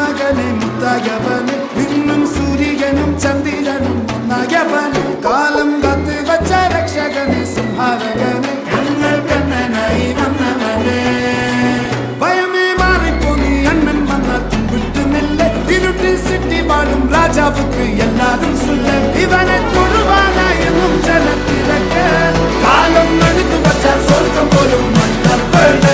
മകനെ മുത്തായവന് ഇന്നും സൂര്യനും ചന്ദ്രനും ഒന്നായവന് കാലം കാത്ത് വച്ച രക്ഷകന് സംഹാരകന് ഞങ്ങൾ കണ്ണനായി വന്നവന് ഭയമേ മാറിപ്പോന്നി അണ്ണൻ വന്നാൽ തുമ്പിട്ടുമില്ല ഇരുട്ടിൽ സിറ്റി വാഴും രാജാവുക്ക് എല്ലാരും സുല്ല ഇവനെ തൊഴുവാനായെന്നും ജനത്തിരക്ക് കാലം എടുത്തു വച്ചാൽ സ്വർഗം പോലും മണ്ണപ്പേട്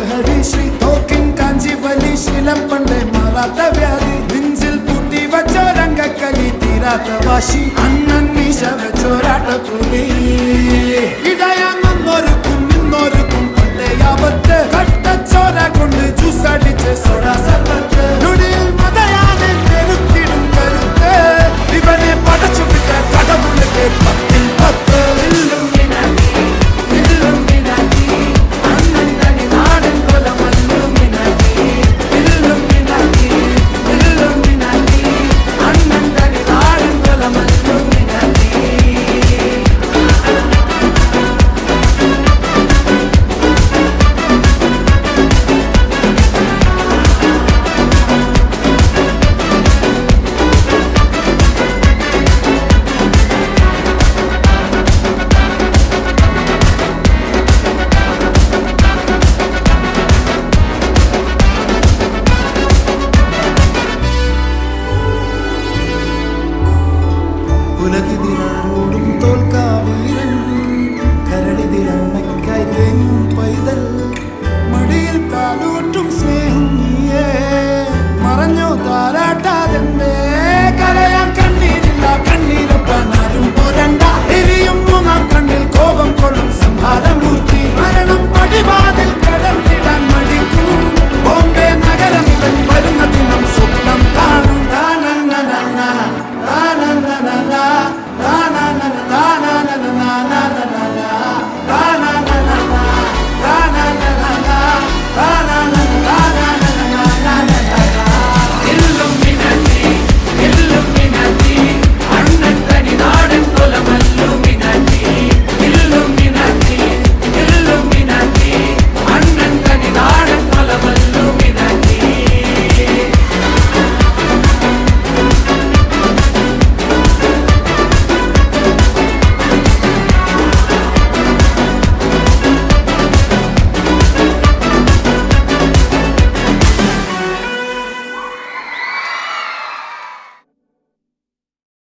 ഹരിശ്രീ തോക്കിൻ കാഞ്ചി വലി ശീലം പണ്ടേ മാറാത്ത വ്യാധി നെഞ്ചിൽ പൂട്ടി വച്ചോരംഗക്കലി തീരാത്ത വാശി അന്ന